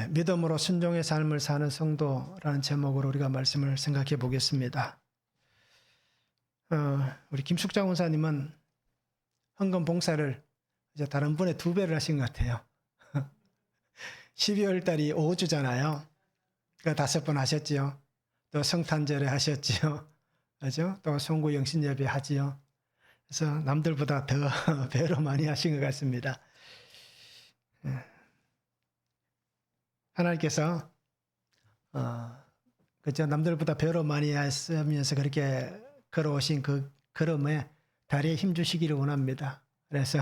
믿음으로 순종의 삶을 사는 성도라는 제목으로 우리가 말씀을 생각해 보겠습니다. 우리 김숙장 원사님은 헌금 봉사를 이제 다른 분의 2배를 하신 것 같아요. 12월 달이 5주잖아요. 그러니까 5번 하셨지요. 또 성탄절에 하셨지요. 그죠? 또 송구 영신 예배 하지요. 그래서 남들보다 더 배로 많이 하신 것 같습니다. 하나님께서 그죠? 남들보다 배로 많이 하시면서 그렇게 걸어오신 그 걸음에 다리에 힘 주시기를 원합니다. 그래서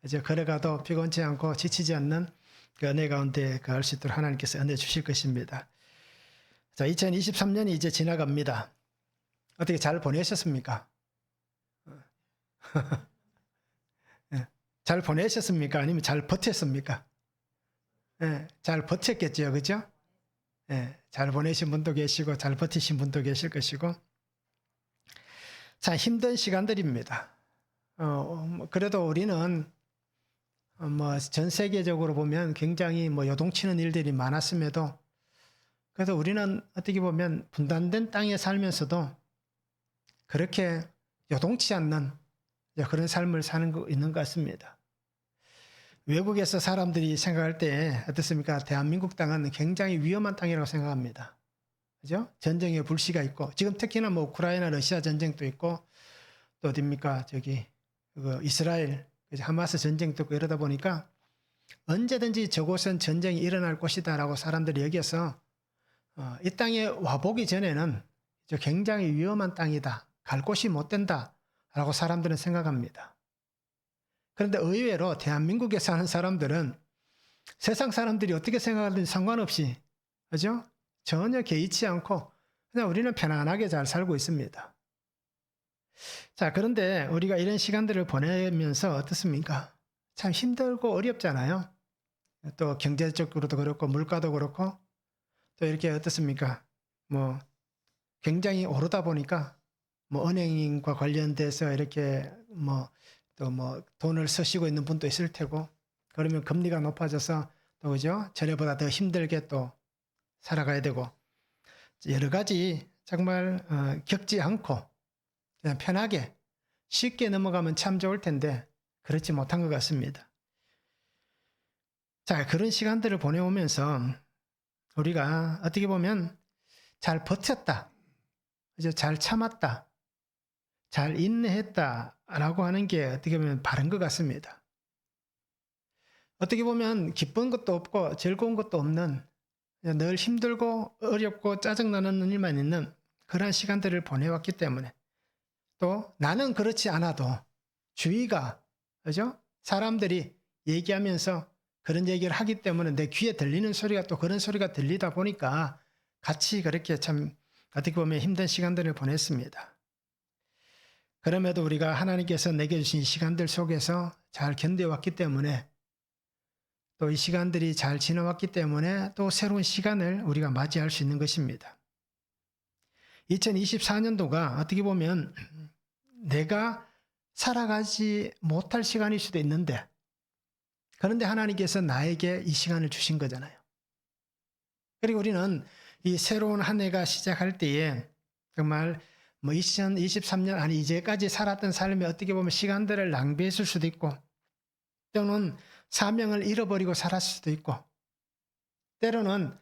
이제 걸어가도 피곤치 않고 지치지 않는 그 은혜 가운데 갈 수 있도록 하나님께서 은혜 주실 것입니다. 자, 2023년이 이제 지나갑니다. 어떻게 잘 보내셨습니까? 잘 보내셨습니까? 아니면 잘 버텼습니까? 잘 버텼겠죠, 그죠? 잘 보내신 분도 계시고 잘 버티신 분도 계실 것이고 참 힘든 시간들입니다. 그래도 우리는 전 세계적으로 보면 굉장히 요동치는 일들이 많았음에도 그래도 우리는 어떻게 보면 분단된 땅에 살면서도 그렇게 요동치 않는 그런 삶을 사는 거 있는 것 같습니다. 외국에서 사람들이 생각할 때 어떻습니까? 대한민국 땅은 굉장히 위험한 땅이라고 생각합니다. 그죠? 전쟁의 불씨가 있고 지금 특히나 우크라이나 러시아 전쟁도 있고 또 어딥니까? 이스라엘 하마스 전쟁도 있고 이러다 보니까 언제든지 저곳은 전쟁이 일어날 곳이다라고 사람들이 여기서 이 땅에 와보기 전에는 굉장히 위험한 땅이다. 갈 곳이 못 된다라고 사람들은 생각합니다. 그런데 의외로 대한민국에 사는 사람들은 세상 사람들이 어떻게 생각하든지 상관없이 그죠? 전혀 개의치 않고 그냥 우리는 편안하게 잘 살고 있습니다. 자, 그런데 우리가 이런 시간들을 보내면서 어떻습니까? 참 힘들고 어렵잖아요. 또 경제적으로도 그렇고 물가도 그렇고 또 이렇게 어떻습니까? 굉장히 오르다 보니까 은행과 관련돼서 이렇게 돈을 쓰시고 있는 분도 있을 테고 그러면 금리가 높아져서 또 그죠? 전에보다 더 힘들게 또 살아가야 되고 여러 가지 정말 겪지 않고 그냥 편하게 쉽게 넘어가면 참 좋을 텐데 그렇지 못한 것 같습니다. 자, 그런 시간들을 보내오면서 우리가 어떻게 보면 잘 버텼다, 이제 잘 참았다, 잘 인내했다라고 하는 게 어떻게 보면 바른 것 같습니다. 어떻게 보면 기쁜 것도 없고 즐거운 것도 없는 늘 힘들고 어렵고 짜증나는 일만 있는 그런 시간들을 보내왔기 때문에 또 나는 그렇지 않아도 주위가 그죠? 사람들이 얘기하면서 그런 얘기를 하기 때문에 내 귀에 들리는 소리가 또 그런 소리가 들리다 보니까 같이 그렇게 참 어떻게 보면 힘든 시간들을 보냈습니다. 그럼에도 우리가 하나님께서 내게 주신 시간들 속에서 잘 견뎌왔기 때문에 또 이 시간들이 잘 지나왔기 때문에 또 새로운 시간을 우리가 맞이할 수 있는 것입니다. 2024년도가 어떻게 보면 내가 살아가지 못할 시간일 수도 있는데 그런데 하나님께서 나에게 이 시간을 주신 거잖아요. 그리고 우리는 이 새로운 한 해가 시작할 때에 정말 2023년 아니 이제까지 살았던 삶에 어떻게 보면 시간들을 낭비했을 수도 있고 또는 사명을 잃어버리고 살았을 수도 있고 때로는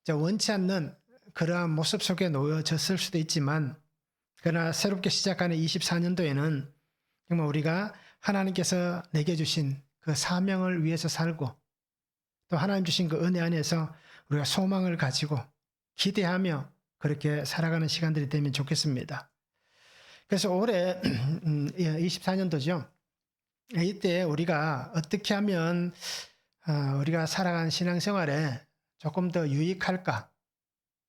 원치 않는 그러한 모습 속에 놓여졌을 수도 있지만 그러나 새롭게 시작하는 24년도에는 정말 우리가 하나님께서 내게 주신 그 사명을 위해서 살고 또 하나님 주신 그 은혜 안에서 우리가 소망을 가지고 기대하며 그렇게 살아가는 시간들이 되면 좋겠습니다. 그래서 올해 24년도죠. 이때 우리가 어떻게 하면 우리가 살아가는 신앙생활에 조금 더 유익할까?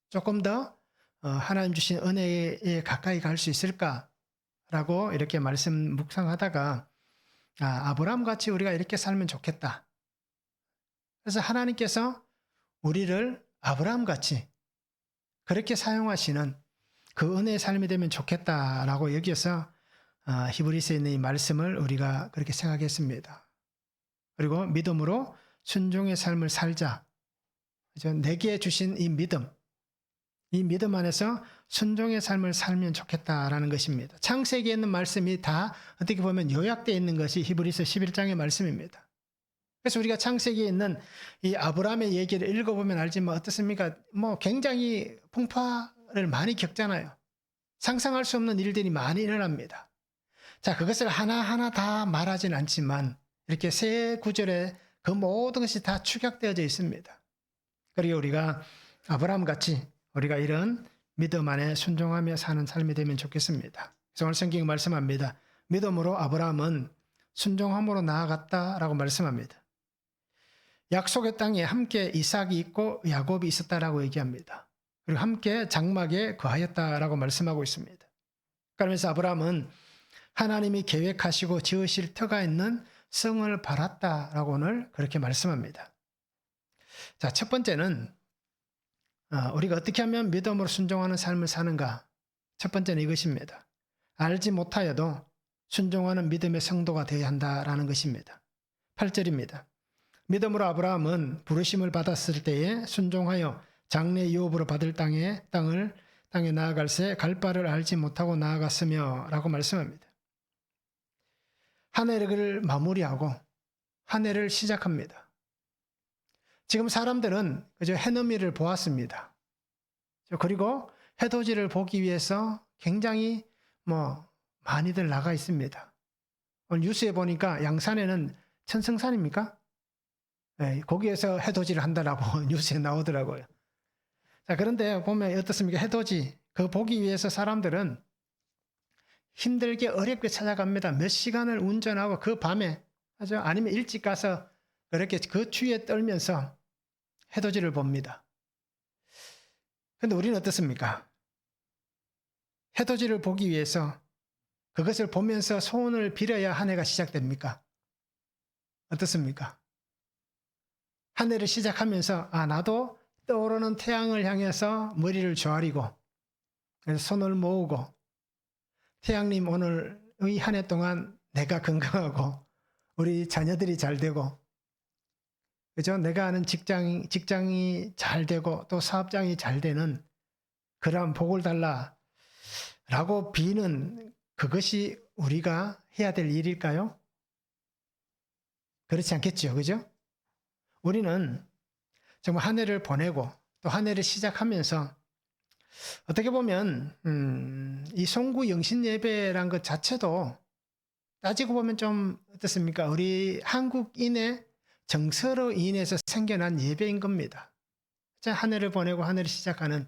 조금 더 하나님 주신 은혜에 가까이 갈 수 있을까라고 이렇게 말씀 묵상하다가 아브라함 같이 우리가 이렇게 살면 좋겠다. 그래서 하나님께서 우리를 아브라함 같이 그렇게 사용하시는 그 은혜의 삶이 되면 좋겠다라고 여기서 히브리서에 있는 이 말씀을 우리가 그렇게 생각했습니다. 그리고 믿음으로 순종의 삶을 살자. 그죠? 내게 주신 이 믿음 안에서 순종의 삶을 살면 좋겠다라는 것입니다. 창세기에 있는 말씀이 다 어떻게 보면 요약되어 있는 것이 히브리서 11장의 말씀입니다. 그래서 우리가 창세기에 있는 이 아브라함의 얘기를 읽어보면 알지만 어떻습니까? 뭐 굉장히 풍파를 많이 겪잖아요. 상상할 수 없는 일들이 많이 일어납니다. 자, 그것을 하나하나 다 말하진 않지만 이렇게 세 구절에 그 모든 것이 다 축약되어져 있습니다. 그리고 우리가 아브라함 같이 우리가 이런 믿음 안에 순종하며 사는 삶이 되면 좋겠습니다. 그래서 오늘 성경이 말씀합니다. 믿음으로 아브라함은 순종함으로 나아갔다라고 말씀합니다. 약속의 땅에 함께 이삭이 있고 야곱이 있었다라고 얘기합니다. 그리고 함께 장막에 거하였다라고 말씀하고 있습니다. 그러면서 아브라함은 하나님이 계획하시고 지으실 터가 있는 성을 바랐다라고 오늘 그렇게 말씀합니다. 자, 첫 번째는 우리가 어떻게 하면 믿음으로 순종하는 삶을 사는가? 첫 번째는 이것입니다. 알지 못하여도 순종하는 믿음의 성도가 되어야 한다라는 것입니다. 8절입니다. 믿음으로 아브라함은 부르심을 받았을 때에 순종하여 장래 유업으로 받을 땅에 나아갈새 갈 바를 알지 못하고 나아갔으며 라고 말씀합니다. 한 해를 마무리하고 한 해를 시작합니다. 지금 사람들은 그저 해넘이를 보았습니다. 그리고 해돋이를 보기 위해서 굉장히 많이들 나가 있습니다. 오늘 뉴스에 보니까 양산에는 천성산입니까? 네, 거기에서 해돋이를 한다라고 뉴스에 나오더라고요. 자, 그런데 보면 어떻습니까? 해돋이 그 보기 위해서 사람들은 힘들게 어렵게 찾아갑니다. 몇 시간을 운전하고 그 밤에 아니면 일찍 가서 그렇게 그 추위에 떨면서 해돋이를 봅니다. 그런데 우리는 어떻습니까? 해돋이를 보기 위해서 그것을 보면서 소원을 빌어야 한 해가 시작됩니까? 어떻습니까? 한 해를 시작하면서 나도 떠오르는 태양을 향해서 머리를 조아리고 그래서 손을 모으고 태양님 오늘 이 한 해 동안 내가 건강하고 우리 자녀들이 잘 되고 그죠? 내가 아는 직장이 잘 되고 또 사업장이 잘 되는 그러한 복을 달라라고 비는 그것이 우리가 해야 될 일일까요? 그렇지 않겠죠. 그죠? 우리는 정말 한 해를 보내고 또 한 해를 시작하면서 어떻게 보면 이 송구 영신 예배란 것 자체도 따지고 보면 좀 어떻습니까? 우리 한국인의 정서로 인해서 생겨난 예배인 겁니다. 한 해를 보내고 한 해를 시작하는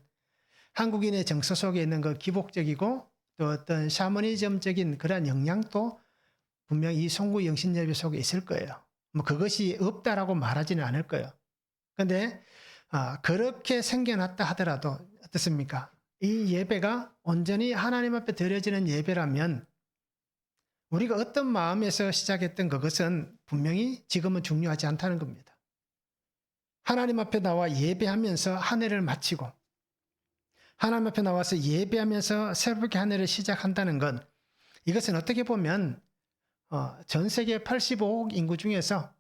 한국인의 정서 속에 있는 그 기복적이고 또 어떤 샤머니즘적인 그런 영향도 분명히 이 송구 영신 예배 속에 있을 거예요. 그것이 없다라고 말하지는 않을 거예요. 그런데 그렇게 생겨났다 하더라도 어떻습니까? 이 예배가 온전히 하나님 앞에 드려지는 예배라면 우리가 어떤 마음에서 시작했던 그것은 분명히 지금은 중요하지 않다는 겁니다. 하나님 앞에 나와 예배하면서 한 해를 마치고 하나님 앞에 나와서 예배하면서 새롭게 한 해를 시작한다는 건 이것은 어떻게 보면 전 세계 85억 인구 중에서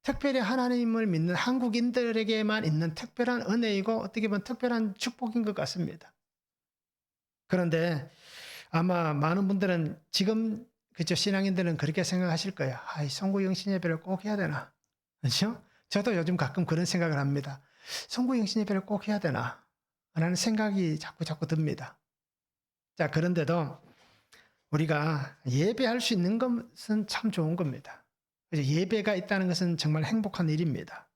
특별히 하나님을 믿는 한국인들에게만 있는 특별한 은혜이고 어떻게 보면 특별한 축복인 것 같습니다. 그런데 아마 많은 분들은 지금 그죠 신앙인들은 그렇게 생각하실 거예요. 이 송구 영신 예배를 꼭 해야 되나? 그렇죠? 저도 요즘 가끔 그런 생각을 합니다. 송구 영신 예배를 꼭 해야 되나? 라는 생각이 자꾸 듭니다. 자, 그런데도 우리가 예배할 수 있는 것은 참 좋은 겁니다. 예배가 있다는 것은 정말 행복한 일입니다.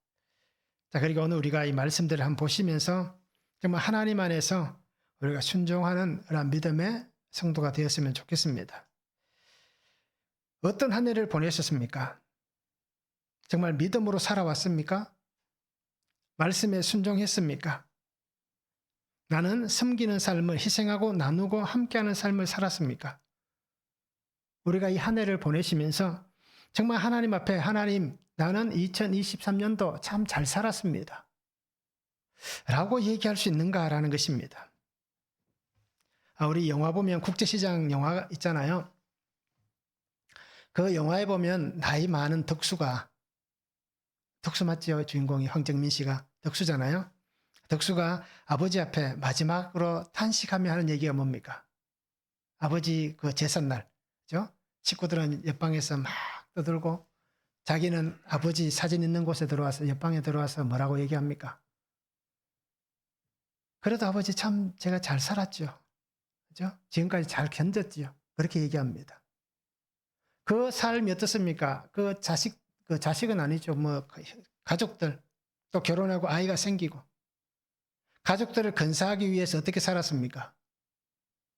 자, 그리고 오늘 우리가 이 말씀들을 한번 보시면서 정말 하나님 안에서 우리가 순종하는 그런 믿음의 성도가 되었으면 좋겠습니다. 어떤 한 해를 보내셨습니까? 정말 믿음으로 살아왔습니까? 말씀에 순종했습니까? 나는 섬기는 삶을 희생하고 나누고 함께하는 삶을 살았습니까? 우리가 이 한 해를 보내시면서 정말 하나님 앞에 하나님 나는 2023년도 참 잘 살았습니다. 라고 얘기할 수 있는가라는 것입니다. 우리 영화 보면 국제시장 영화 있잖아요. 그 영화에 보면 나이 많은 덕수 맞지요? 주인공이 황정민 씨가 덕수잖아요. 덕수가 아버지 앞에 마지막으로 탄식하며 하는 얘기가 뭡니까? 아버지 그 제삿날, 그죠? 식구들은 옆방에서 막 떠들고 자기는 아버지 사진 있는 곳에 들어와서 옆방에 들어와서 뭐라고 얘기합니까? 그래도 아버지 참 제가 잘 살았죠. 그죠? 지금까지 잘 견뎠지요. 그렇게 얘기합니다. 그 삶이 어떻습니까? 그 자식은 아니죠. 뭐, 가족들, 또 결혼하고 아이가 생기고, 가족들을 건사하기 위해서 어떻게 살았습니까?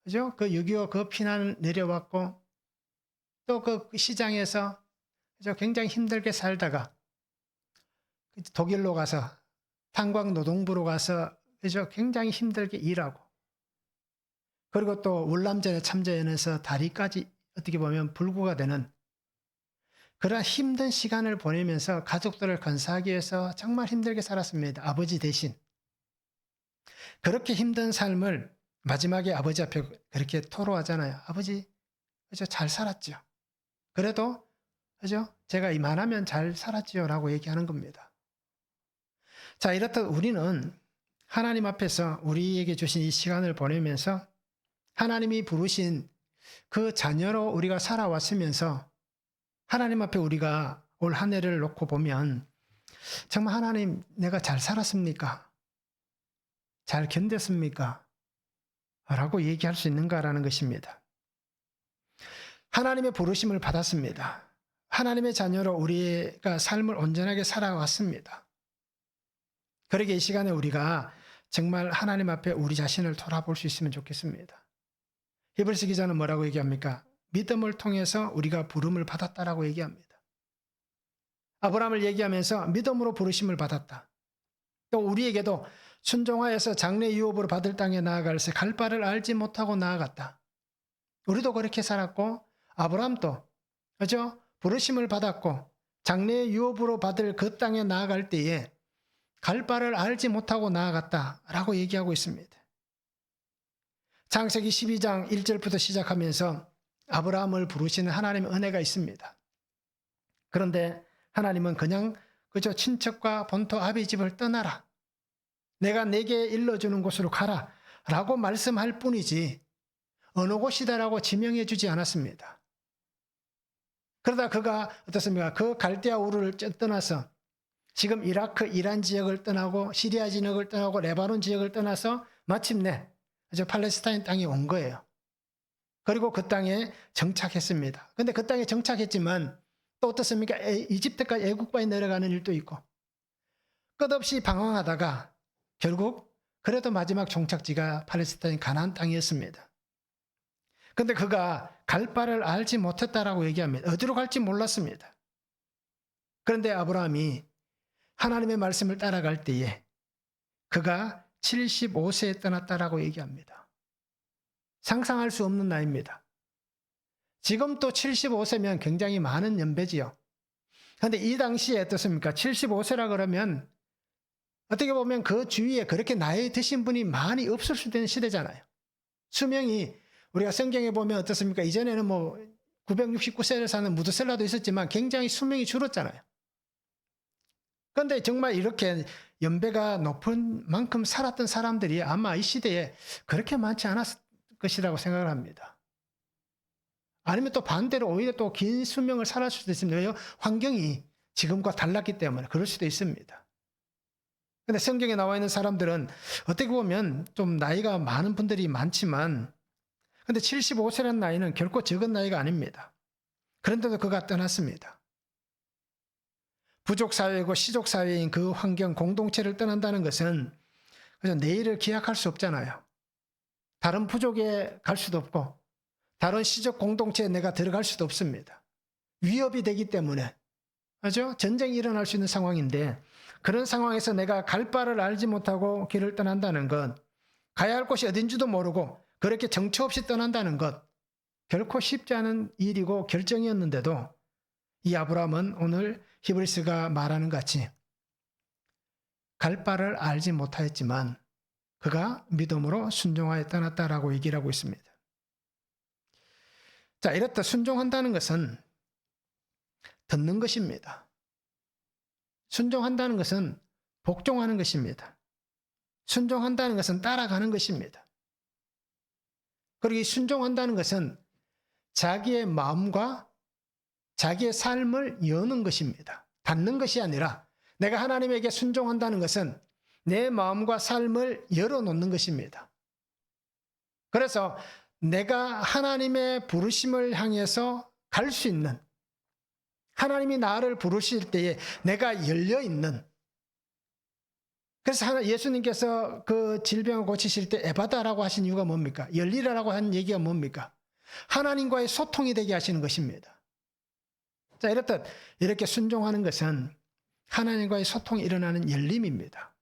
그죠? 그 6.25 그 피난 내려왔고, 또 그 시장에서, 그죠? 굉장히 힘들게 살다가, 독일로 가서, 탄광 노동부로 가서, 그죠? 굉장히 힘들게 일하고, 그리고 또 월남전에 참전해서 다리까지 어떻게 보면 불구가 되는 그러한 힘든 시간을 보내면서 가족들을 건사하기 위해서 정말 힘들게 살았습니다. 아버지 대신. 그렇게 힘든 삶을 마지막에 아버지 앞에 그렇게 토로하잖아요. 아버지, 그죠? 잘 살았죠. 그래도, 그죠? 제가 이만하면 잘 살았지요. 라고 얘기하는 겁니다. 자, 이렇듯 우리는 하나님 앞에서 우리에게 주신 이 시간을 보내면서 하나님이 부르신 그 자녀로 우리가 살아왔으면서 하나님 앞에 우리가 올 한 해를 놓고 보면 정말 하나님 내가 잘 살았습니까? 잘 견뎠습니까? 라고 얘기할 수 있는가라는 것입니다. 하나님의 부르심을 받았습니다. 하나님의 자녀로 우리가 삶을 온전하게 살아왔습니다. 그러게 이 시간에 우리가 정말 하나님 앞에 우리 자신을 돌아볼 수 있으면 좋겠습니다. 히브리서 기자는 뭐라고 얘기합니까? 믿음을 통해서 우리가 부름을 받았다라고 얘기합니다. 아브라함을 얘기하면서 믿음으로 부르심을 받았다. 또 우리에게도 순종하여서 장래 유업으로 받을 땅에 나아갈새 갈 바를 알지 못하고 나아갔다. 우리도 그렇게 살았고 아브라함도 그죠? 부르심을 받았고 장래 유업으로 받을 그 땅에 나아갈 때에 갈 바를 알지 못하고 나아갔다라고 얘기하고 있습니다. 창세기 12장 1절부터 시작하면서 아브라함을 부르시는 하나님의 은혜가 있습니다. 그런데 하나님은 그냥 그저 친척과 본토 아비 집을 떠나라. 내가 내게 일러주는 곳으로 가라. 라고 말씀할 뿐이지 어느 곳이다라고 지명해 주지 않았습니다. 그러다 그가 어떻습니까? 그 갈대아 우르를 떠나서 지금 이라크, 이란 지역을 떠나고 시리아 지역을 떠나고 레바논 지역을 떠나서 마침내 팔레스타인 땅에 온 거예요. 그리고 그 땅에 정착했습니다. 그런데 그 땅에 정착했지만 또 어떻습니까? 이집트까지 애국까지 내려가는 일도 있고 끝없이 방황하다가 결국 그래도 마지막 종착지가 팔레스타인 가나안 땅이었습니다. 그런데 그가 갈 바를 알지 못했다라고 얘기합니다. 어디로 갈지 몰랐습니다. 그런데 아브라함이 하나님의 말씀을 따라갈 때에 그가 75세에 떠났다라고 얘기합니다. 상상할 수 없는 나이입니다. 지금 또 75세면 굉장히 많은 연배지요. 그런데 이 당시에 어떻습니까? 75세라 그러면 어떻게 보면 그 주위에 그렇게 나이 드신 분이 많이 없을 수도 있는 시대잖아요. 수명이 우리가 성경에 보면 어떻습니까? 이전에는 뭐 969세를 사는 무드셀라도 있었지만 굉장히 수명이 줄었잖아요. 그런데 정말 이렇게 연배가 높은 만큼 살았던 사람들이 아마 이 시대에 그렇게 많지 않았을 것이라고 생각을 합니다. 아니면 또 반대로 오히려 또 긴 수명을 살았을 수도 있습니다. 왜요? 환경이 지금과 달랐기 때문에 그럴 수도 있습니다. 그런데 성경에 나와 있는 사람들은 어떻게 보면 좀 나이가 많은 분들이 많지만 그런데 75세라는 나이는 결코 적은 나이가 아닙니다. 그런데도 그가 떠났습니다. 부족사회고 시족사회인 그 환경 공동체를 떠난다는 것은 그래서 내일을 기약할 수 없잖아요. 다른 부족에 갈 수도 없고 다른 시족 공동체에 내가 들어갈 수도 없습니다. 위협이 되기 때문에 그렇죠? 전쟁이 일어날 수 있는 상황인데 그런 상황에서 내가 갈 바를 알지 못하고 길을 떠난다는 것, 가야 할 곳이 어딘지도 모르고 그렇게 정처 없이 떠난다는 것 결코 쉽지 않은 일이고 결정이었는데도 이 아브라함은 오늘 히브리서가 말하는 같이 갈 바를 알지 못하였지만 그가 믿음으로 순종하여 떠났다라고 얘기를 하고 있습니다. 자, 이렇다 순종한다는 것은 듣는 것입니다. 순종한다는 것은 복종하는 것입니다. 순종한다는 것은 따라가는 것입니다. 그리고 이 순종한다는 것은 자기의 마음과 자기의 삶을 여는 것입니다. 닫는 것이 아니라 내가 하나님에게 순종한다는 것은 내 마음과 삶을 열어놓는 것입니다. 그래서 내가 하나님의 부르심을 향해서 갈 수 있는, 하나님이 나를 부르실 때에 내가 열려있는, 그래서 예수님께서 그 질병을 고치실 때 에바다라고 하신 이유가 뭡니까? 열리라라고 하는 얘기가 뭡니까? 하나님과의 소통이 되게 하시는 것입니다. 자, 이렇듯 이렇게 순종하는 것은 하나님과의 소통이 일어나는 열림입니다.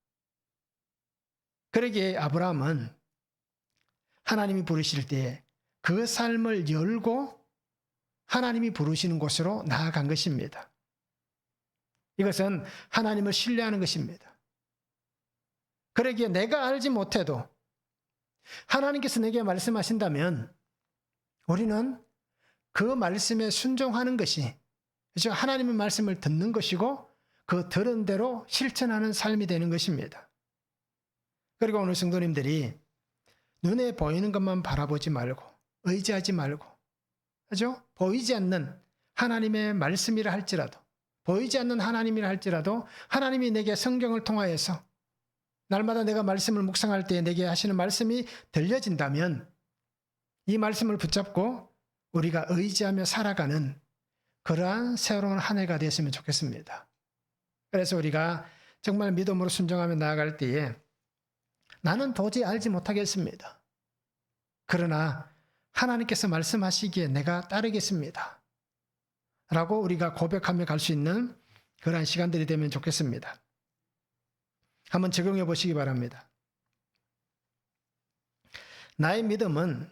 그러기에 아브라함은 하나님이 부르실 때에 그 삶을 열고 하나님이 부르시는 곳으로 나아간 것입니다. 이것은 하나님을 신뢰하는 것입니다. 그러기에 내가 알지 못해도 하나님께서 내게 말씀하신다면 우리는 그 말씀에 순종하는 것이, 그렇죠? 하나님의 말씀을 듣는 것이고 그 들은 대로 실천하는 삶이 되는 것입니다. 그리고 오늘 성도님들이 눈에 보이는 것만 바라보지 말고 의지하지 말고, 그렇죠? 보이지 않는 하나님의 말씀이라 할지라도, 보이지 않는 하나님이라 할지라도 하나님이 내게 성경을 통하여서 날마다 내가 말씀을 묵상할 때 내게 하시는 말씀이 들려진다면 이 말씀을 붙잡고 우리가 의지하며 살아가는 그러한 새로운 한 해가 되었으면 좋겠습니다. 그래서 우리가 정말 믿음으로 순종하며 나아갈 때에 나는 도저히 알지 못하겠습니다. 그러나 하나님께서 말씀하시기에 내가 따르겠습니다. 라고 우리가 고백하며 갈 수 있는 그러한 시간들이 되면 좋겠습니다. 한번 적용해 보시기 바랍니다. 나의 믿음은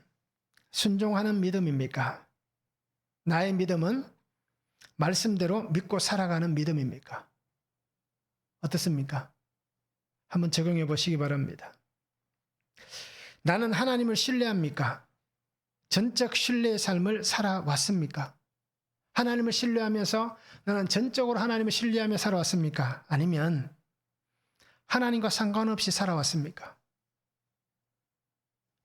순종하는 믿음입니까? 나의 믿음은 말씀대로 믿고 살아가는 믿음입니까? 어떻습니까? 한번 적용해 보시기 바랍니다. 나는 하나님을 신뢰합니까? 전적 신뢰의 삶을 살아왔습니까? 하나님을 신뢰하면서 나는 전적으로 하나님을 신뢰하며 살아왔습니까? 아니면 하나님과 상관없이 살아왔습니까?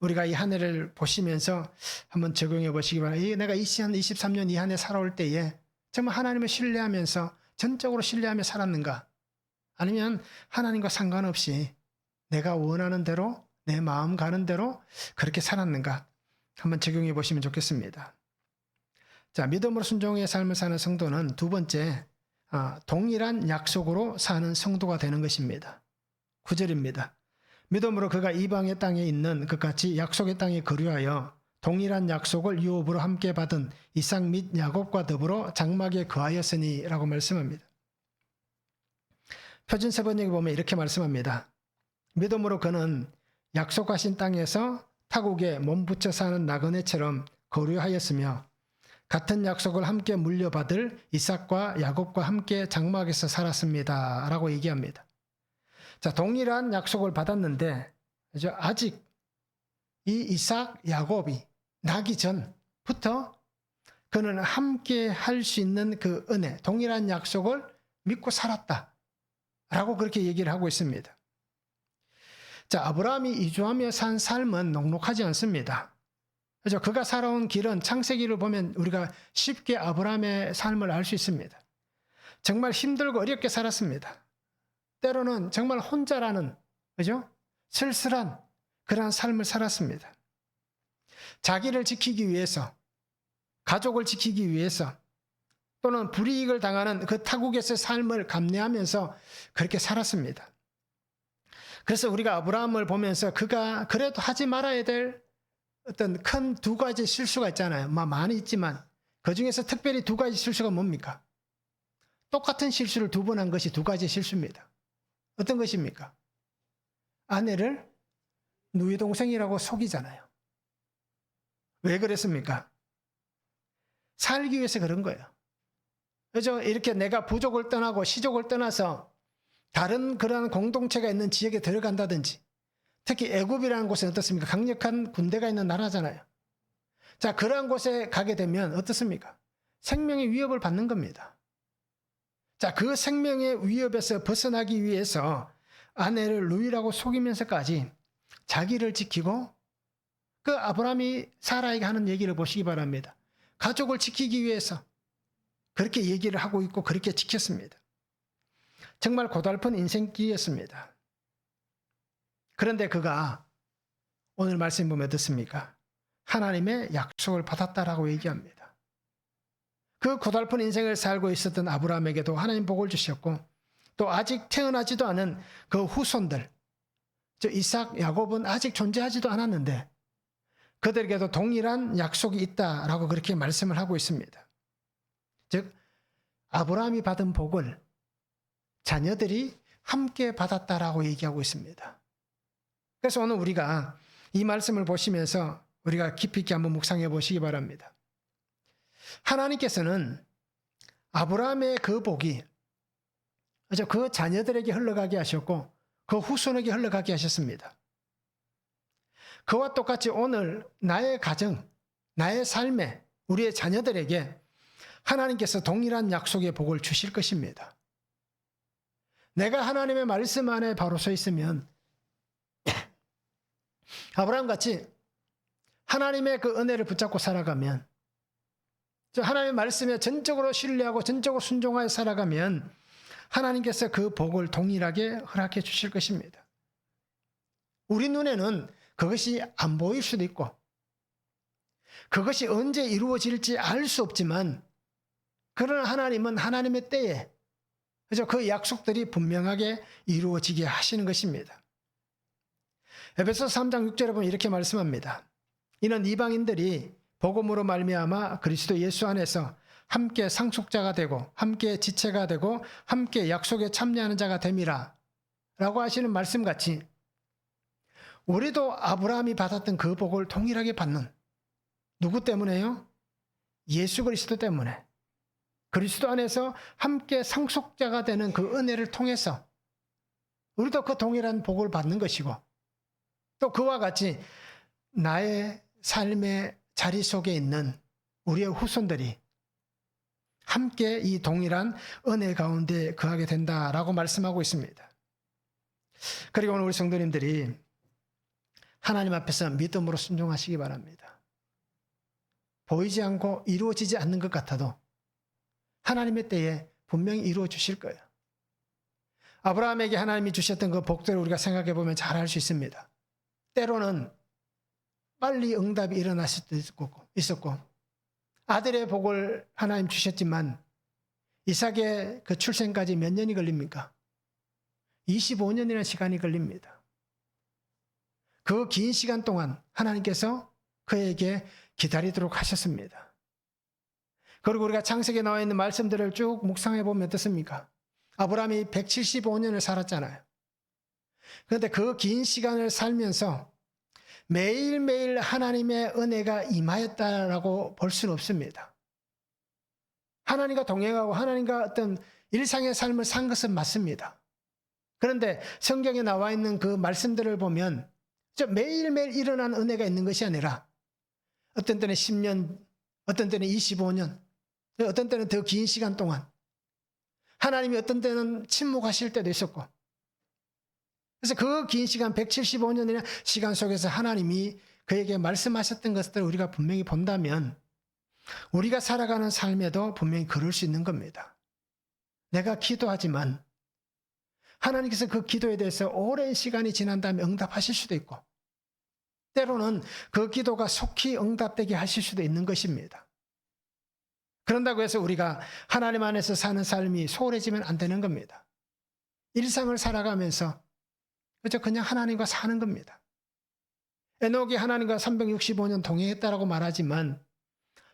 우리가 이 한 해를 보시면서 한번 적용해 보시기 바랍니다. 내가 23년 이 한 해 살아올 때에 정말 하나님을 신뢰하면서 전적으로 신뢰하며 살았는가? 아니면 하나님과 상관없이 내가 원하는 대로 내 마음 가는 대로 그렇게 살았는가? 한번 적용해 보시면 좋겠습니다. 자, 믿음으로 순종의 삶을 사는 성도는 두 번째, 동일한 약속으로 사는 성도가 되는 것입니다. 9절입니다. 믿음으로 그가 이방의 땅에 있는 그같이 약속의 땅에 거류하여 동일한 약속을 유업으로 함께 받은 이삭 및 야곱과 더불어 장막에 거하였으니 라고 말씀합니다. 표준 세번역에 보면 이렇게 말씀합니다. 믿음으로 그는 약속하신 땅에서 타국에 몸붙여 사는 나그네처럼 거류하였으며 같은 약속을 함께 물려받을 이삭과 야곱과 함께 장막에서 살았습니다. 라고 얘기합니다. 자, 동일한 약속을 받았는데 아직 이 이삭, 야곱이 나기 전부터 그는 함께 할 수 있는 그 은혜, 동일한 약속을 믿고 살았다. 라고 그렇게 얘기를 하고 있습니다. 자, 아브라함이 이주하며 산 삶은 녹록하지 않습니다. 그죠? 그가 살아온 길은 창세기를 보면 우리가 쉽게 아브라함의 삶을 알 수 있습니다. 정말 힘들고 어렵게 살았습니다. 때로는 정말 혼자라는, 그죠? 쓸쓸한 그러한 삶을 살았습니다. 자기를 지키기 위해서, 가족을 지키기 위해서, 또는 불이익을 당하는 그 타국에서의 삶을 감내하면서 그렇게 살았습니다. 그래서 우리가 아브라함을 보면서 그가 그래도 하지 말아야 될 어떤 큰 두 가지 실수가 있잖아요. 많이 있지만 그 중에서 특별히 두 가지 실수가 뭡니까? 똑같은 실수를 두 번 한 것이 두 가지 실수입니다. 어떤 것입니까? 아내를 누이 동생이라고 속이잖아요. 왜 그랬습니까? 살기 위해서 그런 거예요. 그래서 이렇게 내가 부족을 떠나고 시족을 떠나서 다른 그러한 공동체가 있는 지역에 들어간다든지, 특히 애굽이라는 곳은 어떻습니까? 강력한 군대가 있는 나라잖아요. 자, 그러한 곳에 가게 되면 어떻습니까? 생명의 위협을 받는 겁니다. 자, 그 생명의 위협에서 벗어나기 위해서 아내를 누이라고 속이면서까지 자기를 지키고 그 아브라함이 사라에게 하는 얘기를 보시기 바랍니다. 가족을 지키기 위해서 그렇게 얘기를 하고 있고 그렇게 지켰습니다. 정말 고달픈 인생길이었습니다. 그런데 그가 오늘 말씀 보면 어떻습니까? 하나님의 약속을 받았다라고 얘기합니다. 그 고달픈 인생을 살고 있었던 아브라함에게도 하나님 복을 주셨고 또 아직 태어나지도 않은 그 후손들, 이삭, 야곱은 아직 존재하지도 않았는데 그들에게도 동일한 약속이 있다라고 그렇게 말씀을 하고 있습니다. 즉 아브라함이 받은 복을 자녀들이 함께 받았다라고 얘기하고 있습니다. 그래서 오늘 우리가 이 말씀을 보시면서 우리가 깊이 있게 한번 묵상해 보시기 바랍니다. 하나님께서는 아브라함의 그 복이 그 자녀들에게 흘러가게 하셨고 그 후손에게 흘러가게 하셨습니다. 그와 똑같이 오늘 나의 가정, 나의 삶에 우리의 자녀들에게 하나님께서 동일한 약속의 복을 주실 것입니다. 내가 하나님의 말씀 안에 바로 서 있으면 아브라함같이 하나님의 그 은혜를 붙잡고 살아가면, 하나님의 말씀에 전적으로 신뢰하고 전적으로 순종하여 살아가면 하나님께서 그 복을 동일하게 허락해 주실 것입니다. 우리 눈에는 그것이 안 보일 수도 있고 그것이 언제 이루어질지 알 수 없지만 그러나 하나님은 하나님의 때에 그 약속들이 분명하게 이루어지게 하시는 것입니다. 에베소서 3장 6절에 보면 이렇게 말씀합니다. 이는 이방인들이 복음으로 말미암아 그리스도 예수 안에서 함께 상속자가 되고 함께 지체가 되고 함께 약속에 참여하는 자가 됨이라 라고 하시는 말씀같이 우리도 아브라함이 받았던 그 복을 동일하게 받는, 누구 때문에요? 예수 그리스도 때문에, 그리스도 안에서 함께 상속자가 되는 그 은혜를 통해서 우리도 그 동일한 복을 받는 것이고 또 그와 같이 나의 삶의 자리 속에 있는 우리의 후손들이 함께 이 동일한 은혜 가운데 거하게 된다라고 말씀하고 있습니다. 그리고 오늘 우리 성도님들이 하나님 앞에서 믿음으로 순종하시기 바랍니다. 보이지 않고 이루어지지 않는 것 같아도 하나님의 때에 분명히 이루어 주실 거예요. 아브라함에게 하나님이 주셨던 그 복들을 우리가 생각해 보면 잘 알 수 있습니다. 때로는 빨리 응답이 일어났을 수도 있었고 아들의 복을 하나님 주셨지만 이삭의 그 출생까지 몇 년이 걸립니까? 25년이라는 시간이 걸립니다. 그 긴 시간 동안 하나님께서 그에게 기다리도록 하셨습니다. 그리고 우리가 창세기에 나와 있는 말씀들을 쭉 묵상해 보면 어떻습니까? 아브라함이 175년을 살았잖아요. 그런데 그 긴 시간을 살면서 매일매일 하나님의 은혜가 임하였다라고 볼 수는 없습니다. 하나님과 동행하고 하나님과 어떤 일상의 삶을 산 것은 맞습니다. 그런데 성경에 나와 있는 그 말씀들을 보면 매일매일 일어난 은혜가 있는 것이 아니라 어떤 때는 10년, 어떤 때는 25년, 어떤 때는 더 긴 시간 동안 하나님이 어떤 때는 침묵하실 때도 있었고 그래서 그 긴 시간 175년이나 시간 속에서 하나님이 그에게 말씀하셨던 것들을 우리가 분명히 본다면 우리가 살아가는 삶에도 분명히 그럴 수 있는 겁니다. 내가 기도하지만 하나님께서 그 기도에 대해서 오랜 시간이 지난 다음에 응답하실 수도 있고 때로는 그 기도가 속히 응답되게 하실 수도 있는 것입니다. 그런다고 해서 우리가 하나님 안에서 사는 삶이 소홀해지면 안 되는 겁니다. 일상을 살아가면서 그냥 하나님과 사는 겁니다. 에녹이 하나님과 365년 동행했다라고 말하지만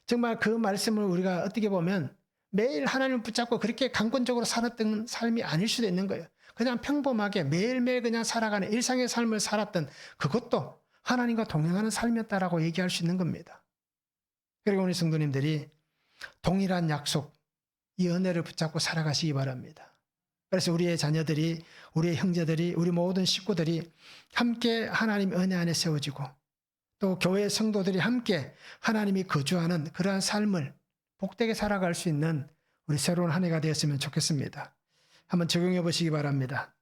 정말 그 말씀을 우리가 어떻게 보면 매일 하나님을 붙잡고 그렇게 강권적으로 살았던 삶이 아닐 수도 있는 거예요. 그냥 평범하게 매일매일 그냥 살아가는 일상의 삶을 살았던 그것도 하나님과 동행하는 삶이었다라고 얘기할 수 있는 겁니다. 그리고 우리 성도님들이 동일한 약속, 이 은혜를 붙잡고 살아가시기 바랍니다. 그래서 우리의 자녀들이, 우리의 형제들이, 우리 모든 식구들이 함께 하나님 은혜 안에 세워지고 또 교회 성도들이 함께 하나님이 거주하는 그러한 삶을 복되게 살아갈 수 있는 우리 새로운 한 해가 되었으면 좋겠습니다. 한번 적용해 보시기 바랍니다.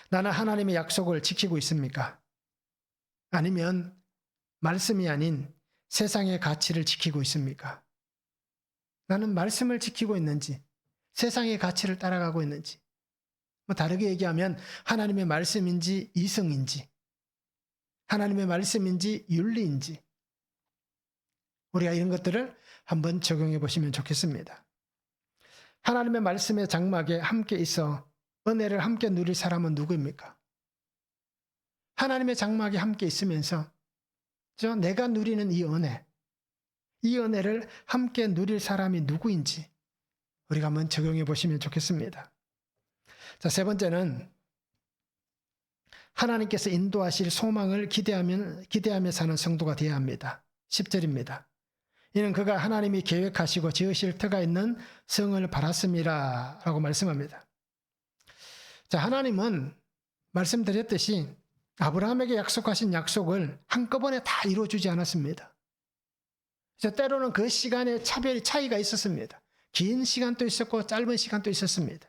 나는 하나님의 약속을 지키고 있습니까? 아니면 말씀이 아닌 세상의 가치를 지키고 있습니까? 나는 말씀을 지키고 있는지 세상의 가치를 따라가고 있는지, 다르게 얘기하면 하나님의 말씀인지 이성인지, 하나님의 말씀인지 윤리인지, 우리가 이런 것들을 한번 적용해 보시면 좋겠습니다. 하나님의 말씀의 장막에 함께 있어 은혜를 함께 누릴 사람은 누구입니까? 하나님의 장막에 함께 있으면서 내가 누리는 이 은혜를 함께 누릴 사람이 누구인지 우리가 한번 적용해 보시면 좋겠습니다. 자, 세 번째는 하나님께서 인도하실 소망을 기대하며 사는 성도가 되어야 합니다. 10절입니다. 이는 그가 하나님이 계획하시고 지으실 터가 있는 성을 바랐음이라 라고 말씀합니다. 자, 하나님은 말씀드렸듯이 아브라함에게 약속하신 약속을 한꺼번에 다 이루어주지 않았습니다. 그래서 때로는 그 시간에 차이가 있었습니다. 긴 시간도 있었고 짧은 시간도 있었습니다.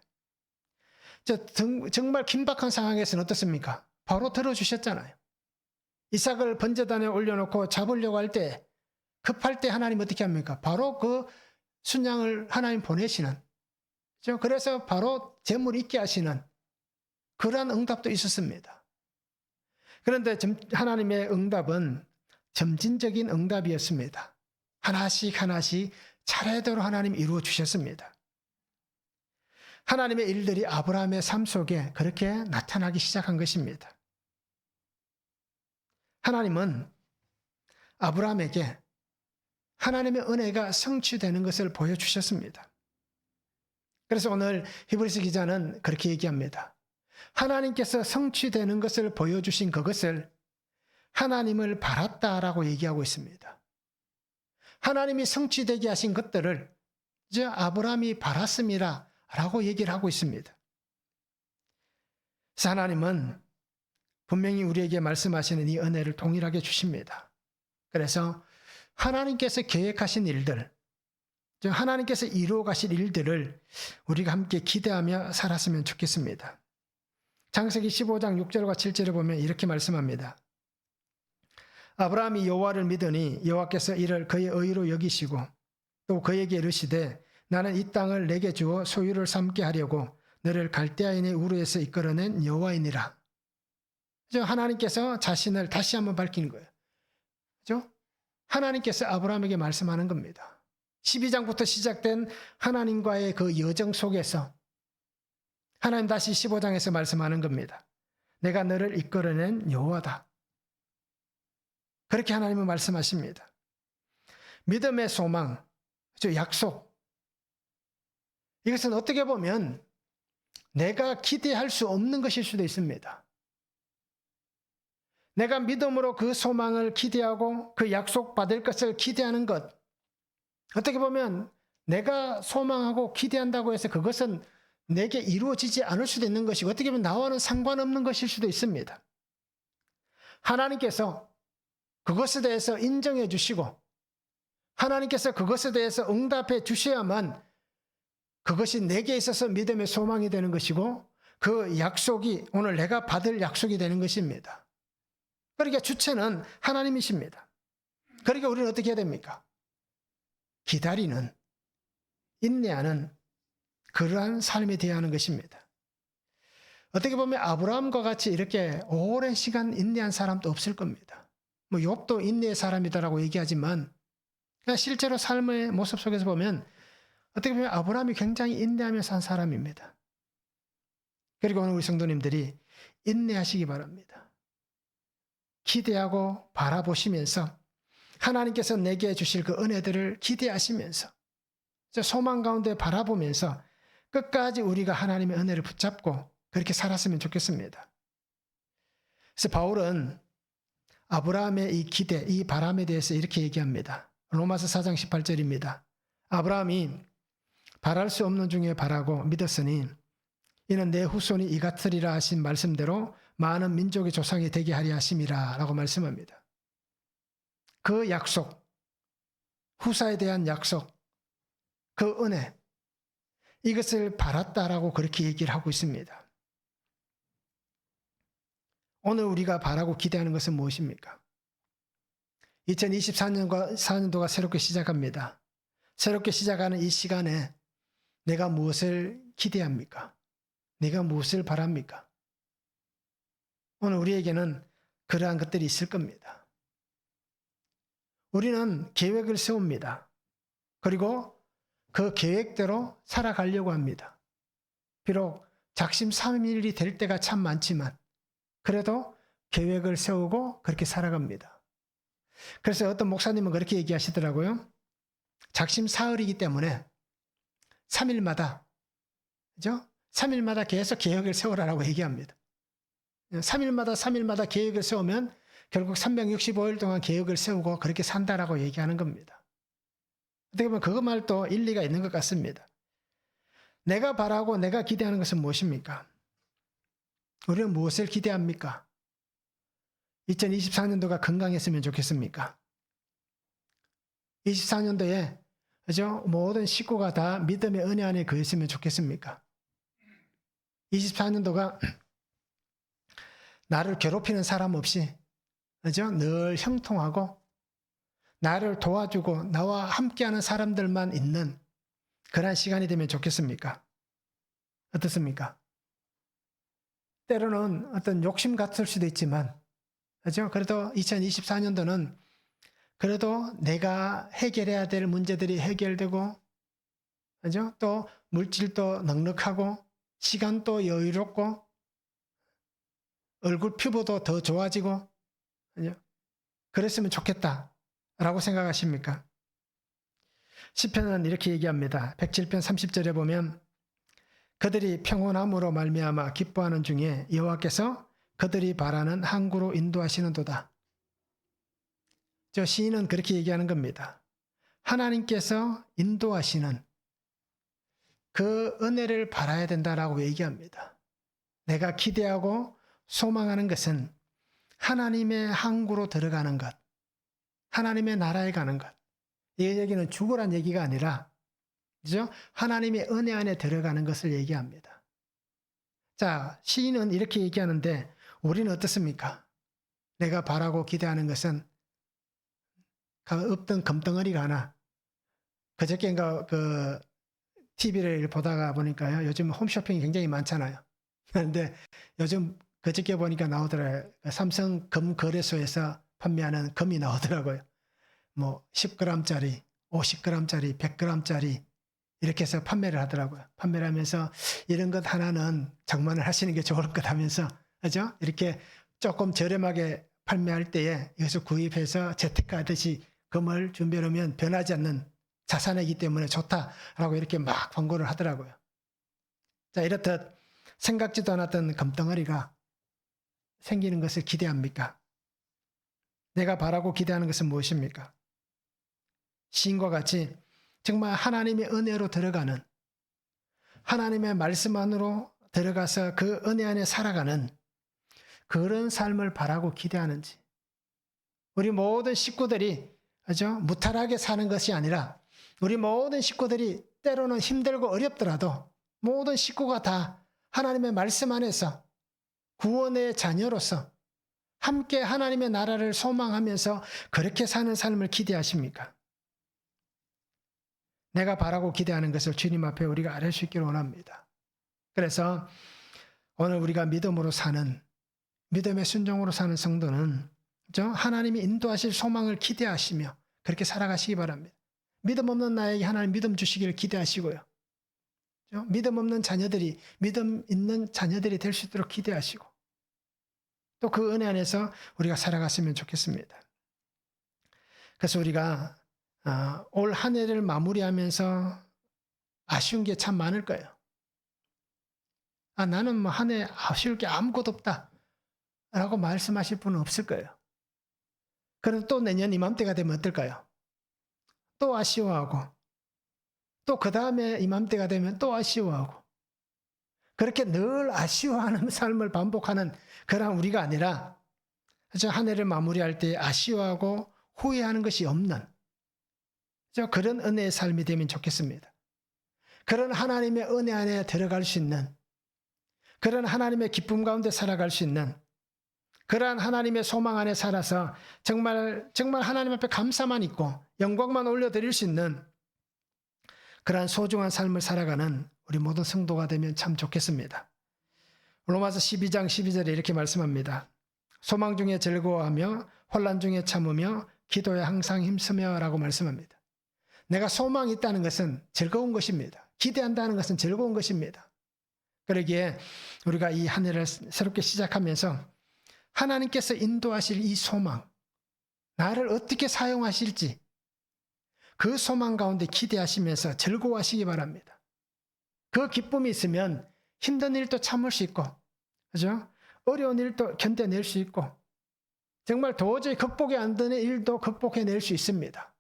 정말 긴박한 상황에서는 어떻습니까? 바로 들어주셨잖아요. 이삭을 번제단에 올려놓고 잡으려고 할 때, 급할 때 하나님 어떻게 합니까? 바로 그 순양을 하나님 보내시는, 그래서 바로 재물 있게 하시는 그러한 응답도 있었습니다. 그런데 하나님의 응답은 점진적인 응답이었습니다. 하나씩 하나씩 차례대로 하나님 이루어 주셨습니다. 하나님의 일들이 아브라함의 삶 속에 그렇게 나타나기 시작한 것입니다. 하나님은 아브라함에게 하나님의 은혜가 성취되는 것을 보여주셨습니다. 그래서 오늘 히브리서 기자는 그렇게 얘기합니다. 하나님께서 성취되는 것을 보여주신 그것을 하나님을 바랐다라고 얘기하고 있습니다. 하나님이 성취되게 하신 것들을 아브라함이 바랐음이라 라고 얘기를 하고 있습니다. 그래서 하나님은 분명히 우리에게 말씀하시는 이 은혜를 동일하게 주십니다. 그래서 하나님께서 계획하신 일들, 하나님께서 이루어 가실 일들을 우리가 함께 기대하며 살았으면 좋겠습니다. 창세기 15장 6절과 7절을 보면 이렇게 말씀합니다. 아브라함이 여호와를 믿으니 여호와께서 이를 그의 의로 여기시고 또 그에게 이르시되 나는 이 땅을 내게 주어 소유를 삼게 하려고 너를 갈대아인의 우르에서 이끌어낸 여호와이니라. 하나님께서 자신을 다시 한번 밝히는 거예요. 그죠? 하나님께서 아브라함에게 말씀하는 겁니다. 12장부터 시작된 하나님과의 그 여정 속에서 하나님 다시 15장에서 말씀하는 겁니다. 내가 너를 이끌어낸 여호와다. 그렇게 하나님은 말씀하십니다. 믿음의 소망, 약속. 이것은 어떻게 보면 내가 기대할 수 없는 것일 수도 있습니다. 내가 믿음으로 그 소망을 기대하고 그 약속받을 것을 기대하는 것. 어떻게 보면 내가 소망하고 기대한다고 해서 그것은 내게 이루어지지 않을 수도 있는 것이고 어떻게 보면 나와는 상관없는 것일 수도 있습니다. 하나님께서 그것에 대해서 인정해 주시고 하나님께서 그것에 대해서 응답해 주셔야만 그것이 내게 있어서 믿음의 소망이 되는 것이고 그 약속이 오늘 내가 받을 약속이 되는 것입니다. 그러니까 주체는 하나님이십니다. 그러니까 우리는 어떻게 해야 됩니까? 기다리는, 인내하는 그러한 삶이 되어야 하는 것입니다. 어떻게 보면 아브라함과 같이 이렇게 오랜 시간 인내한 사람도 없을 겁니다. 욥도 인내의 사람이다라고 얘기하지만 실제로 삶의 모습 속에서 보면 어떻게 보면 아브라함이 굉장히 인내하며 산 사람입니다. 그리고 오늘 우리 성도님들이 인내하시기 바랍니다. 기대하고 바라보시면서 하나님께서 내게 주실 그 은혜들을 기대하시면서 소망 가운데 바라보면서 끝까지 우리가 하나님의 은혜를 붙잡고 그렇게 살았으면 좋겠습니다. 그래서 바울은 아브라함의 이 기대, 이 바람에 대해서 이렇게 얘기합니다. 로마서 4장 18절입니다. 아브라함이 바랄 수 없는 중에 바라고 믿었으니 이는 내 후손이 이 같으리라 하신 말씀대로 많은 민족의 조상이 되게 하리 하심이라 라고 말씀합니다. 그 약속, 후사에 대한 약속, 그 은혜, 이것을 바랐다라고 그렇게 얘기를 하고 있습니다. 오늘 우리가 바라고 기대하는 것은 무엇입니까? 2024년도가 새롭게 시작합니다. 새롭게 시작하는 이 시간에 내가 무엇을 기대합니까? 내가 무엇을 바랍니까? 오늘 우리에게는 그러한 것들이 있을 겁니다. 우리는 계획을 세웁니다. 그리고 그 계획대로 살아가려고 합니다. 비록 작심삼일이 될 때가 참 많지만 그래도 계획을 세우고 그렇게 살아갑니다. 그래서 어떤 목사님은 그렇게 얘기하시더라고요. 작심사흘이기 때문에 3일마다, 그죠? 3일마다 계속 계획을 세우라라고 얘기합니다. 3일마다 계획을 세우면 결국 365일 동안 계획을 세우고 그렇게 산다라고 얘기하는 겁니다. 어떻게 보면 그 말도 일리가 있는 것 같습니다. 내가 바라고 내가 기대하는 것은 무엇입니까? 우리는 무엇을 기대합니까? 2024년도가 건강했으면 좋겠습니까? 24년도에 그죠? 모든 식구가 다 믿음의 은혜 안에 거했으면 좋겠습니까? 24년도가 나를 괴롭히는 사람 없이 그죠? 늘 형통하고 나를 도와주고 나와 함께하는 사람들만 있는 그런 시간이 되면 좋겠습니까? 어떻습니까? 때로는 어떤 욕심 같을 수도 있지만 그죠? 그래도 2024년도는 그래도 내가 해결해야 될 문제들이 해결되고 그죠? 또 물질도 넉넉하고 시간도 여유롭고 얼굴 피부도 더 좋아지고 그죠? 그랬으면 좋겠다라고 생각하십니까? 시편은 이렇게 얘기합니다. 107편 30절에 보면 그들이 평온함으로 말미암아 기뻐하는 중에 여호와께서 그들이 바라는 항구로 인도하시는도다. 저 시인은 그렇게 얘기하는 겁니다. 하나님께서 인도하시는 그 은혜를 바라야 된다라고 얘기합니다. 내가 기대하고 소망하는 것은 하나님의 항구로 들어가는 것, 하나님의 나라에 가는 것. 이 얘기는 죽으란 얘기가 아니라 그죠? 하나님의 은혜 안에 들어가는 것을 얘기합니다. 자, 시인은 이렇게 얘기하는데 우리는 어떻습니까? 내가 바라고 기대하는 것은 없던 금덩어리가 하나. 그저께인가 그 TV를 보다가 보니까요. 요즘 홈쇼핑이 굉장히 많잖아요. 그런데 요즘 그저께 보니까 나오더라고요. 삼성 금거래소에서 판매하는 금이 나오더라고요. 뭐 10g짜리, 50g짜리, 100g짜리 이렇게 해서 판매를 하더라고요. 판매를 하면서 이런 것 하나는 장만을 하시는 게 좋을 것 하면서 그죠? 이렇게 조금 저렴하게 판매할 때에 여기서 구입해서 재테크하듯이 금을 준비하면 변하지 않는 자산이기 때문에 좋다라고 이렇게 막 광고를 하더라고요. 자, 이렇듯 생각지도 않았던 금덩어리가 생기는 것을 기대합니까? 내가 바라고 기대하는 것은 무엇입니까? 시인과 같이 정말 하나님의 은혜로 들어가는 하나님의 말씀 안으로 들어가서 그 은혜 안에 살아가는 그런 삶을 바라고 기대하는지 우리 모든 식구들이 그죠? 무탈하게 사는 것이 아니라 우리 모든 식구들이 때로는 힘들고 어렵더라도 모든 식구가 다 하나님의 말씀 안에서 구원의 자녀로서 함께 하나님의 나라를 소망하면서 그렇게 사는 삶을 기대하십니까? 내가 바라고 기대하는 것을 주님 앞에 우리가 알 수 있기를 원합니다. 그래서 오늘 우리가 믿음으로 사는 믿음의 순종으로 사는 성도는 하나님이 인도하실 소망을 기대하시며 그렇게 살아가시기 바랍니다. 믿음 없는 나에게 하나님 믿음 주시기를 기대하시고요. 믿음 없는 자녀들이 믿음 있는 자녀들이 될 수 있도록 기대하시고 또 그 은혜 안에서 우리가 살아갔으면 좋겠습니다. 그래서 우리가 올 한 해를 마무리하면서 아쉬운 게 참 많을 거예요. 나는 뭐 한 해 아쉬울 게 아무것도 없다 라고 말씀하실 분은 없을 거예요. 그럼 또 내년 이맘때가 되면 어떨까요? 또 아쉬워하고 또 그 다음에 이맘때가 되면 또 아쉬워하고 그렇게 늘 아쉬워하는 삶을 반복하는 그런 우리가 아니라 한 해를 마무리할 때 아쉬워하고 후회하는 것이 없는 그런 은혜의 삶이 되면 좋겠습니다. 그런 하나님의 은혜 안에 들어갈 수 있는 그런 하나님의 기쁨 가운데 살아갈 수 있는 그러한 하나님의 소망 안에 살아서 정말 하나님 앞에 감사만 있고 영광만 올려드릴 수 있는 그러한 소중한 삶을 살아가는 우리 모든 성도가 되면 참 좋겠습니다. 로마서 12장 12절에 이렇게 말씀합니다. 소망 중에 즐거워하며 혼란 중에 참으며 기도에 항상 힘쓰며 라고 말씀합니다. 내가 소망이 있다는 것은 즐거운 것입니다. 기대한다는 것은 즐거운 것입니다. 그러기에 우리가 이 한 해를 새롭게 시작하면서 하나님께서 인도하실 이 소망, 나를 어떻게 사용하실지 그 소망 가운데 기대하시면서 즐거워하시기 바랍니다. 그 기쁨이 있으면 힘든 일도 참을 수 있고, 그죠? 어려운 일도 견뎌낼 수 있고, 정말 도저히 극복이 안 되는 일도 극복해낼 수 있습니다.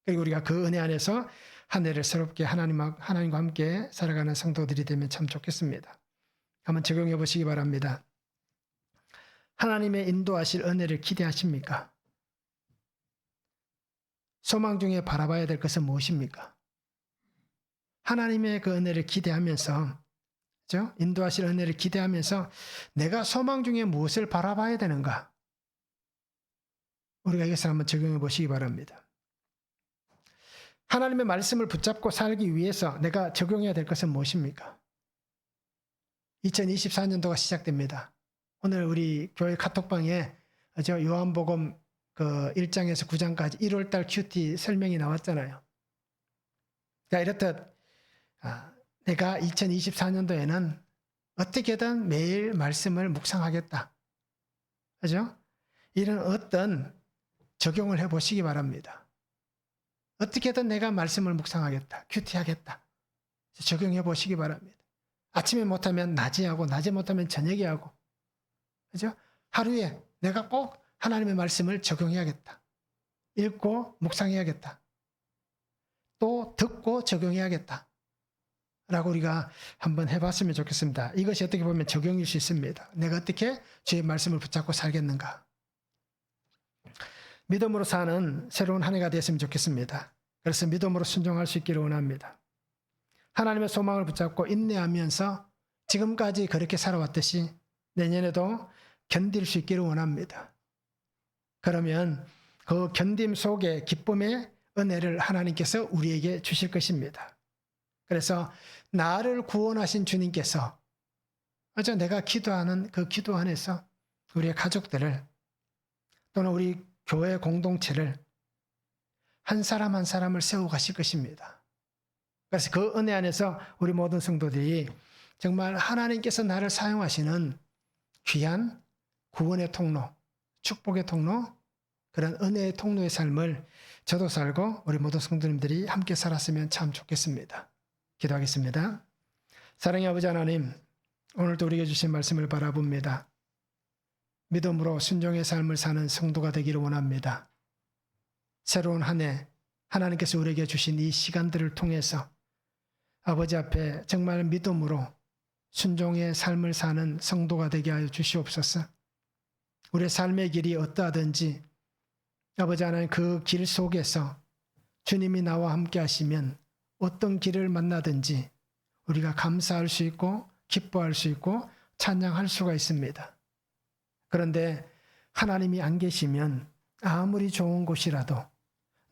그리고 우리가 그 은혜 안에서 한 해를 새롭게 하나님과 함께 살아가는 성도들이 되면 참 좋겠습니다. 한번 적용해 보시기 바랍니다. 하나님의 인도하실 은혜를 기대하십니까? 소망 중에 바라봐야 될 것은 무엇입니까? 하나님의 그 은혜를 기대하면서, 그렇죠? 인도하실 은혜를 기대하면서 내가 소망 중에 무엇을 바라봐야 되는가? 우리가 이것을 한번 적용해 보시기 바랍니다. 하나님의 말씀을 붙잡고 살기 위해서 내가 적용해야 될 것은 무엇입니까? 2024년도가 시작됩니다. 오늘 우리 교회 카톡방에 요한복음 그 1장에서 9장까지 1월달 큐티 설명이 나왔잖아요. 자, 이렇듯 내가 2024년도에는 어떻게든 매일 말씀을 묵상하겠다. 그죠? 이런 어떤 적용을 해보시기 바랍니다. 어떻게든 내가 말씀을 묵상하겠다. 큐티하겠다. 적용해 보시기 바랍니다. 아침에 못하면 낮에 하고, 낮에 못하면 저녁에 하고. 그죠? 하루에 내가 꼭 하나님의 말씀을 적용해야겠다. 읽고 묵상해야겠다. 또 듣고 적용해야겠다. 라고 우리가 한번 해봤으면 좋겠습니다. 이것이 어떻게 보면 적용일 수 있습니다. 내가 어떻게 주의 말씀을 붙잡고 살겠는가. 믿음으로 사는 새로운 한 해가 됐으면 좋겠습니다. 그래서 믿음으로 순종할 수 있기를 원합니다. 하나님의 소망을 붙잡고 인내하면서 지금까지 그렇게 살아왔듯이 내년에도 견딜 수 있기를 원합니다. 그러면 그 견딤 속에 기쁨의 은혜를 하나님께서 우리에게 주실 것입니다. 그래서 나를 구원하신 주님께서 내가 기도하는 그 기도 안에서 우리의 가족들을 또는 우리 교회 공동체를 한 사람 한 사람을 세워가실 것입니다. 그래서 그 은혜 안에서 우리 모든 성도들이 정말 하나님께서 나를 사용하시는 귀한 구원의 통로, 축복의 통로, 그런 은혜의 통로의 삶을 저도 살고 우리 모든 성도님들이 함께 살았으면 참 좋겠습니다. 기도하겠습니다. 사랑의 아버지 하나님, 오늘도 우리에게 주신 말씀을 바라봅니다. 믿음으로 순종의 삶을 사는 성도가 되기를 원합니다. 새로운 한 해 하나님께서 우리에게 주신 이 시간들을 통해서 아버지 앞에 정말 믿음으로 순종의 삶을 사는 성도가 되게 하여 주시옵소서. 우리의 삶의 길이 어떠하든지 아버지 하나님 그 길 속에서 주님이 나와 함께 하시면 어떤 길을 만나든지 우리가 감사할 수 있고 기뻐할 수 있고 찬양할 수가 있습니다. 그런데 하나님이 안 계시면 아무리 좋은 곳이라도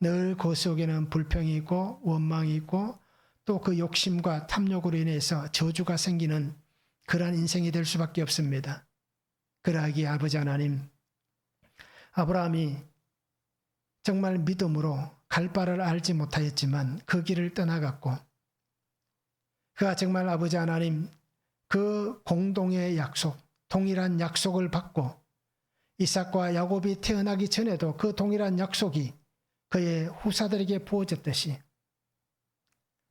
늘 그 속에는 불평이 있고 원망이 있고 또 그 욕심과 탐욕으로 인해서 저주가 생기는 그러한 인생이 될 수밖에 없습니다. 그러하기에 아버지 하나님, 아브라함이 정말 믿음으로 갈 바를 알지 못하였지만 그 길을 떠나갔고 그가 정말 아버지 하나님 그 공동의 약속, 동일한 약속을 받고 이삭과 야곱이 태어나기 전에도 그 동일한 약속이 그의 후사들에게 부어졌듯이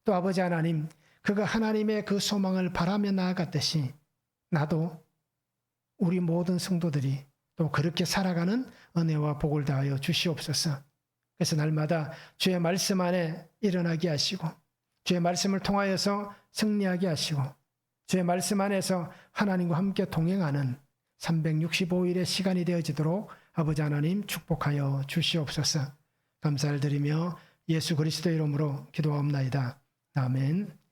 또 아버지 하나님 그가 하나님의 그 소망을 바라며 나아갔듯이 나도 우리 모든 성도들이 또 그렇게 살아가는 은혜와 복을 다하여 주시옵소서. 그래서 날마다 주의 말씀 안에 일어나게 하시고 주의 말씀을 통하여서 승리하게 하시고 주의 말씀 안에서 하나님과 함께 동행하는 365일의 시간이 되어지도록 아버지 하나님 축복하여 주시옵소서. 감사를 드리며 예수 그리스도 이름으로 기도하옵나이다. 아멘.